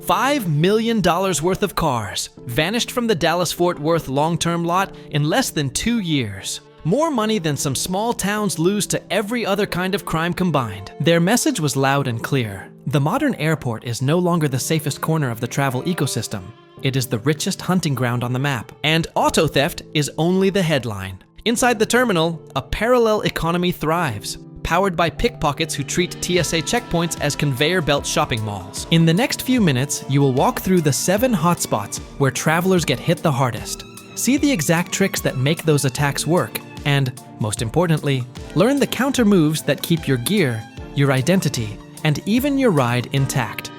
$5 million worth of cars vanished from the Dallas-Fort Worth long-term lot in less than 2 years. More money than some small towns lose to every other kind of crime combined. Their message was loud and clear. The modern airport is no longer the safest corner of the travel ecosystem. It is the richest hunting ground on the map. And auto theft is only the headline. Inside the terminal, a parallel economy thrives, powered by pickpockets who treat TSA checkpoints as conveyor belt shopping malls. In the next few minutes, you will walk through the 7 hotspots where travelers get hit the hardest. See the exact tricks that make those attacks work, and, most importantly, learn the counter moves that keep your gear, your identity, and even your ride intact.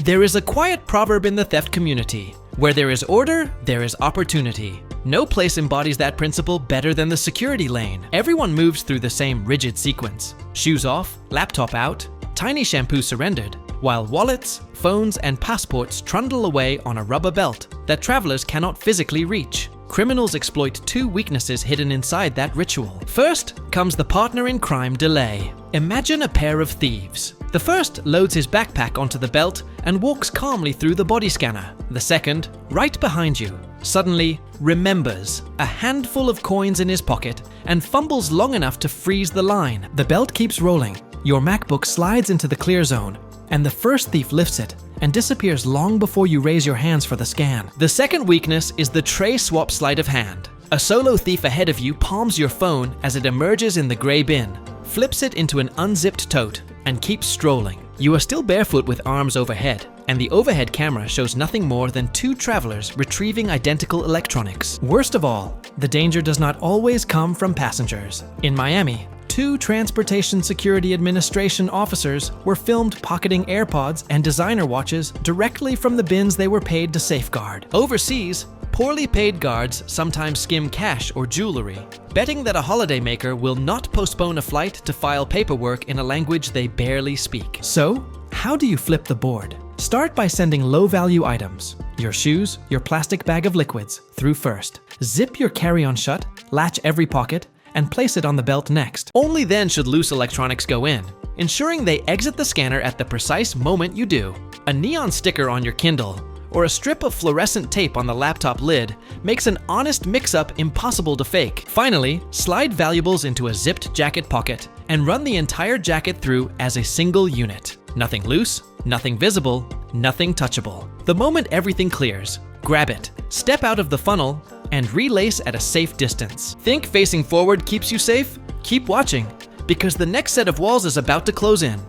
There is a quiet proverb in the theft community: where there is order, there is opportunity. No place embodies that principle better than the security lane. Everyone moves through the same rigid sequence. Shoes off, laptop out, tiny shampoo surrendered, while wallets, phones, and passports trundle away on a rubber belt that travelers cannot physically reach. Criminals exploit 2 weaknesses hidden inside that ritual. First comes the partner in crime delay. Imagine a pair of thieves. The first loads his backpack onto the belt and walks calmly through the body scanner. The second, right behind you, suddenly remembers a handful of coins in his pocket and fumbles long enough to freeze the line. The belt keeps rolling. Your MacBook slides into the clear zone, and the first thief lifts it and disappears long before you raise your hands for the scan. The second weakness is the tray swap sleight of hand. A solo thief ahead of you palms your phone as it emerges in the gray bin, flips it into an unzipped tote, and keeps strolling. You are still barefoot with arms overhead, and the overhead camera shows nothing more than 2 travelers retrieving identical electronics. Worst of all, the danger does not always come from passengers. In Miami, 2 Transportation Security Administration officers were filmed pocketing AirPods and designer watches directly from the bins they were paid to safeguard. Overseas, poorly paid guards sometimes skim cash or jewellery, betting that a holidaymaker will not postpone a flight to file paperwork in a language they barely speak. So, how do you flip the board? Start by sending low-value items, your shoes, your plastic bag of liquids, through first. Zip your carry-on shut, latch every pocket, and place it on the belt next. Only then should loose electronics go in, ensuring they exit the scanner at the precise moment you do. A neon sticker on your Kindle or a strip of fluorescent tape on the laptop lid makes an honest mix-up impossible to fake. Finally, slide valuables into a zipped jacket pocket and run the entire jacket through as a single unit. Nothing loose, nothing visible, nothing touchable. The moment everything clears, grab it, step out of the funnel, and relace at a safe distance. Think facing forward keeps you safe? Keep watching, because the next set of walls is about to close in.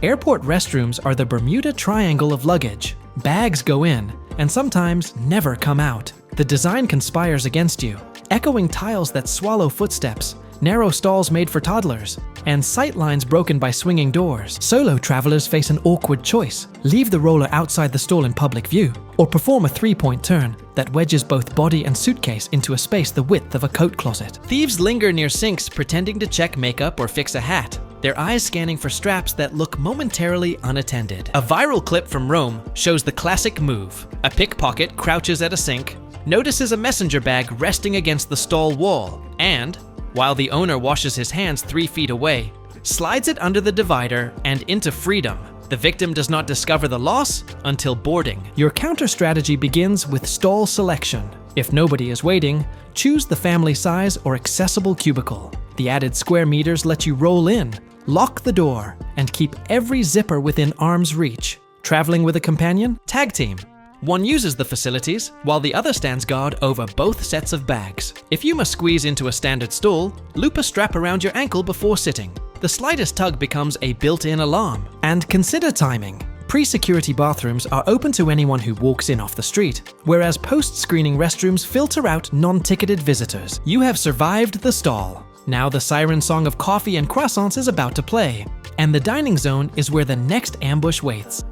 Airport restrooms are the Bermuda Triangle of luggage. Bags go in, and sometimes never come out. The design conspires against you. Echoing tiles that swallow footsteps, narrow stalls made for toddlers, and sight lines broken by swinging doors. Solo travelers face an awkward choice: leave the roller outside the stall in public view, or perform a 3-point turn that wedges both body and suitcase into a space the width of a coat closet. Thieves linger near sinks pretending to check makeup or fix a hat, their eyes scanning for straps that look momentarily unattended. A viral clip from Rome shows the classic move. A pickpocket crouches at a sink, notices a messenger bag resting against the stall wall, and, while the owner washes his hands 3 feet away, slides it under the divider and into freedom. The victim does not discover the loss until boarding. Your counter strategy begins with stall selection. If nobody is waiting, choose the family size or accessible cubicle. The added square meters let you roll in, lock the door, and keep every zipper within arm's reach. Traveling with a companion? Tag team. One uses the facilities, while the other stands guard over both sets of bags. If you must squeeze into a standard stall, loop a strap around your ankle before sitting. The slightest tug becomes a built-in alarm. And consider timing. Pre-security bathrooms are open to anyone who walks in off the street, whereas post-screening restrooms filter out non-ticketed visitors. You have survived the stall. Now the siren song of coffee and croissants is about to play, and the dining zone is where the next ambush waits.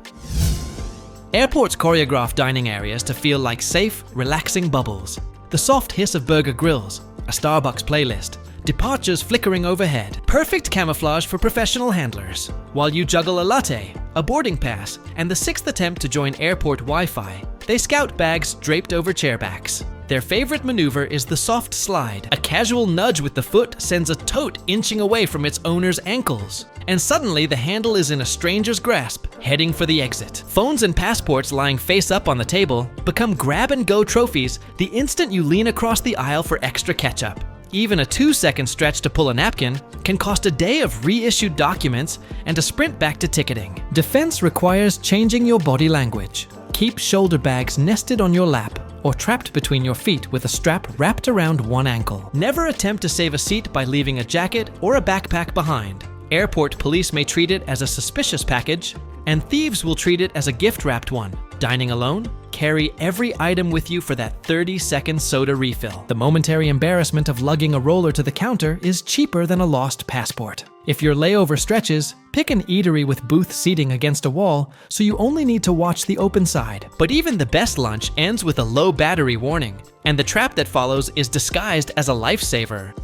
Airports choreograph dining areas to feel like safe, relaxing bubbles. The soft hiss of burger grills, a Starbucks playlist, departures flickering overhead. Perfect camouflage for professional handlers. While you juggle a latte, a boarding pass, and the 6th attempt to join airport Wi-Fi, they scout bags draped over chairbacks. Their favorite maneuver is the soft slide. A casual nudge with the foot sends a tote inching away from its owner's ankles. And suddenly the handle is in a stranger's grasp, heading for the exit. Phones and passports lying face up on the table become grab-and-go trophies the instant you lean across the aisle for extra ketchup. Even a 2-second stretch to pull a napkin can cost a day of reissued documents and a sprint back to ticketing. Defense requires changing your body language. Keep shoulder bags nested on your lap or trapped between your feet with a strap wrapped around one ankle. Never attempt to save a seat by leaving a jacket or a backpack behind. Airport police may treat it as a suspicious package, and thieves will treat it as a gift-wrapped one. Dining alone? Carry every item with you for that 30-second soda refill. The momentary embarrassment of lugging a roller to the counter is cheaper than a lost passport. If your layover stretches, pick an eatery with booth seating against a wall so you only need to watch the open side. But even the best lunch ends with a low battery warning, and the trap that follows is disguised as a lifesaver.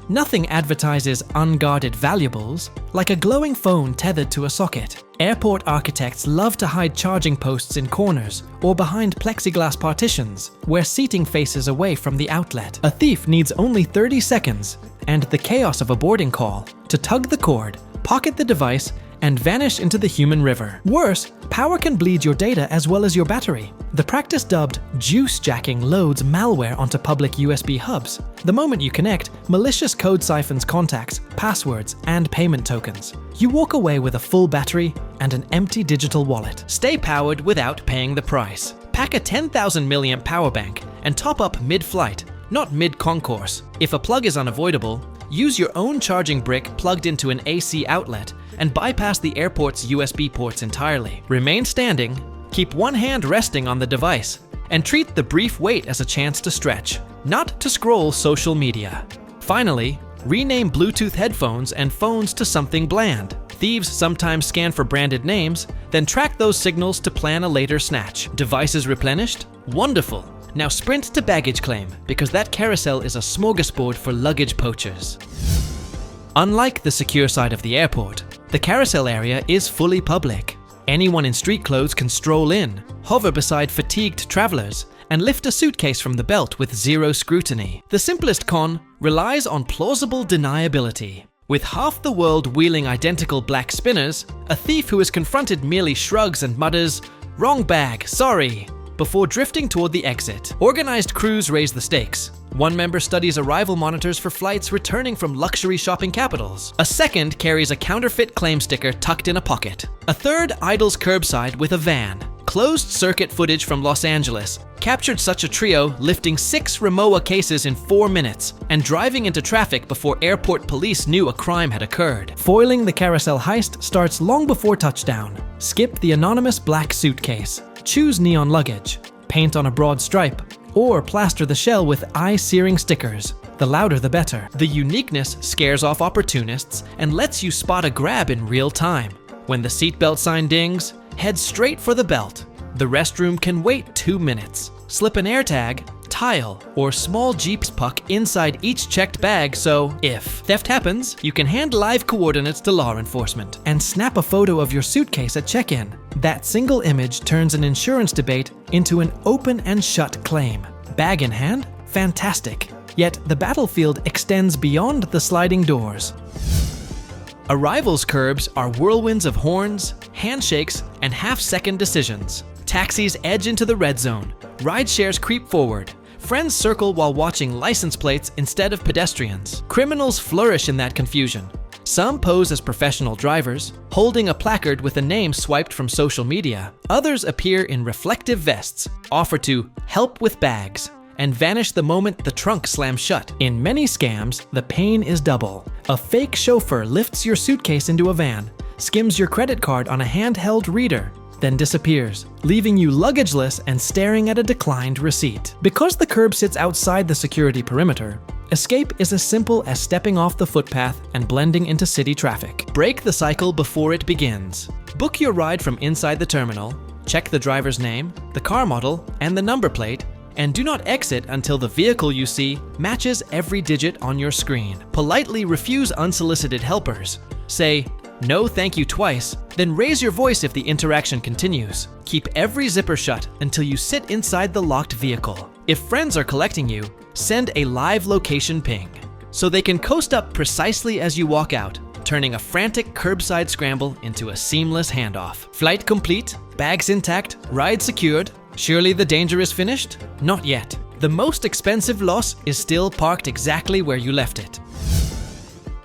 Nothing advertises unguarded valuables like a glowing phone tethered to a socket. Airport architects love to hide charging posts in corners or behind plexiglass partitions where seating faces away from the outlet. A thief needs only 30 seconds and the chaos of a boarding call to tug the cord, pocket the device, and vanish into the human river. Worse, power can bleed your data as well as your battery. The practice dubbed juice jacking loads malware onto public USB hubs. The moment you connect, malicious code siphons contacts, passwords, and payment tokens. You walk away with a full battery and an empty digital wallet. Stay powered without paying the price. Pack a 10,000 milliamp power bank and top up mid-flight, not mid-concourse. If a plug is unavoidable, use your own charging brick plugged into an AC outlet and bypass the airport's USB ports entirely. Remain standing, keep one hand resting on the device, and treat the brief wait as a chance to stretch, not to scroll social media. Finally, rename Bluetooth headphones and phones to something bland. Thieves sometimes scan for branded names, then track those signals to plan a later snatch. Devices replenished? Wonderful! Now sprint to baggage claim, because that carousel is a smorgasbord for luggage poachers. Unlike the secure side of the airport, the carousel area is fully public. Anyone in street clothes can stroll in, hover beside fatigued travelers, and lift a suitcase from the belt with zero scrutiny. The simplest con relies on plausible deniability. With half the world wheeling identical black spinners, a thief who is confronted merely shrugs and mutters, "Wrong bag, sorry," before drifting toward the exit. Organized crews raise the stakes. One member studies arrival monitors for flights returning from luxury shopping capitals. A second carries a counterfeit claim sticker tucked in a pocket. A third idles curbside with a van. Closed circuit footage from Los Angeles captured such a trio lifting 6 Rimowa cases in 4 minutes and driving into traffic before airport police knew a crime had occurred. Foiling the carousel heist starts long before touchdown. Skip the anonymous black suitcase. Choose neon luggage, paint on a broad stripe, or plaster the shell with eye-searing stickers. The louder the better. The uniqueness scares off opportunists and lets you spot a grab in real time. When the seatbelt sign dings, head straight for the belt. The restroom can wait 2 minutes. Slip an AirTag, tile, or small Jeep's puck inside each checked bag so, if theft happens, you can hand live coordinates to law enforcement. And snap a photo of your suitcase at check-in. That single image turns an insurance debate into an open and shut claim. Bag in hand? Fantastic. Yet the battlefield extends beyond the sliding doors. Arrivals curbs are whirlwinds of horns, handshakes, and half-second decisions. Taxis edge into the red zone. Rideshares creep forward. Friends circle while watching license plates instead of pedestrians. Criminals flourish in that confusion. Some pose as professional drivers, holding a placard with a name swiped from social media. Others appear in reflective vests, offer to help with bags, and vanish the moment the trunk slams shut. In many scams, the pain is double. A fake chauffeur lifts your suitcase into a van, skims your credit card on a handheld reader, then disappears, leaving you luggageless and staring at a declined receipt. Because the curb sits outside the security perimeter, escape is as simple as stepping off the footpath and blending into city traffic. Break the cycle before it begins. Book your ride from inside the terminal, check the driver's name, the car model, and the number plate, and do not exit until the vehicle you see matches every digit on your screen. Politely refuse unsolicited helpers. Say, No thank you twice, then raise your voice if the interaction continues. Keep every zipper shut until you sit inside the locked vehicle. If friends are collecting you, send a live location ping, so they can coast up precisely as you walk out, turning a frantic curbside scramble into a seamless handoff. Flight complete, bags intact, ride secured. Surely the danger is finished? Not yet. The most expensive loss is still parked exactly where you left it.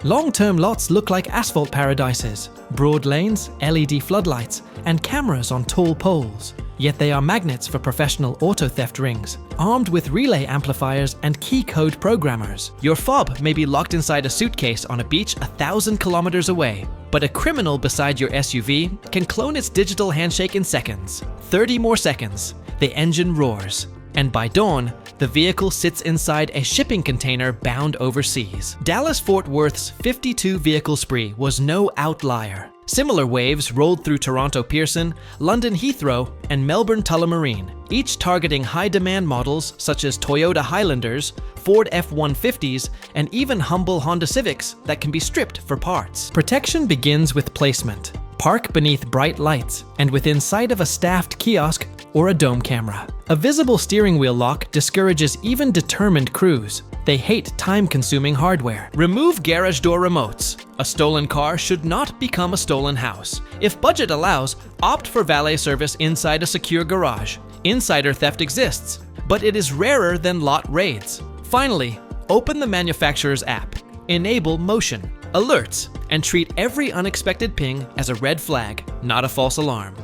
Long-term lots look like asphalt paradises, broad lanes, LED floodlights, and cameras on tall poles. Yet they are magnets for professional auto theft rings, armed with relay amplifiers and key code programmers. Your fob may be locked inside a suitcase on a beach 1,000 kilometers away, but a criminal beside your SUV can clone its digital handshake in seconds. 30 more seconds, the engine roars, and by dawn, the vehicle sits inside a shipping container bound overseas. Dallas-Fort Worth's 52-vehicle spree was no outlier. Similar waves rolled through Toronto Pearson, London Heathrow, and Melbourne Tullamarine, each targeting high-demand models such as Toyota Highlanders, Ford F-150s, and even humble Honda Civics that can be stripped for parts. Protection begins with placement. Park beneath bright lights and within sight of a staffed kiosk or a dome camera. A visible steering wheel lock discourages even determined crews. They hate time-consuming hardware. Remove garage door remotes. A stolen car should not become a stolen house. If budget allows, opt for valet service inside a secure garage. Insider theft exists, but it is rarer than lot raids. Finally, open the manufacturer's app. Enable motion, alerts, and treat every unexpected ping as a red flag, not a false alarm.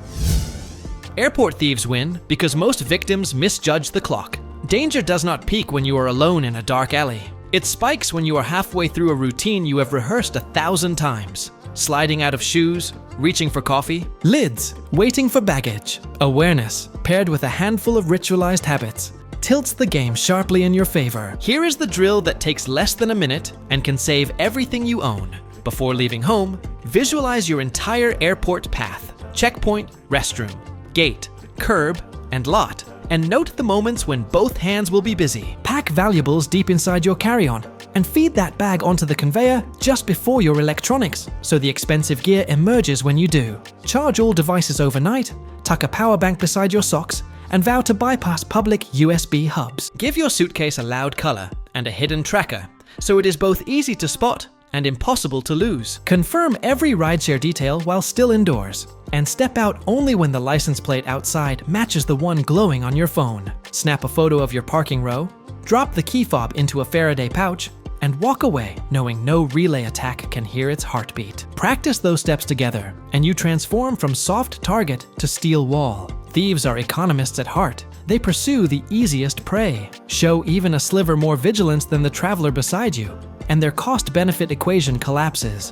Airport thieves win because most victims misjudge the clock. Danger does not peak when you are alone in a dark alley. It spikes when you are halfway through a routine you have rehearsed 1,000 times. Sliding out of shoes, reaching for coffee. Lids, waiting for baggage. Awareness, paired with a handful of ritualized habits, tilts the game sharply in your favor. Here is the drill that takes less than a minute and can save everything you own. Before leaving home, visualize your entire airport path. Checkpoint, restroom, gate, curb, and lot. And note the moments when both hands will be busy. Pack valuables deep inside your carry-on and feed that bag onto the conveyor just before your electronics, so the expensive gear emerges when you do. Charge all devices overnight, tuck a power bank beside your socks, and vow to bypass public USB hubs. Give your suitcase a loud color and a hidden tracker, so it is both easy to spot and impossible to lose. Confirm every rideshare detail while still indoors, and step out only when the license plate outside matches the one glowing on your phone. Snap a photo of your parking row, drop the key fob into a Faraday pouch, and walk away knowing no relay attack can hear its heartbeat. Practice those steps together, and you transform from soft target to steel wall. Thieves are economists at heart. They pursue the easiest prey. Show even a sliver more vigilance than the traveler beside you, and their cost-benefit equation collapses.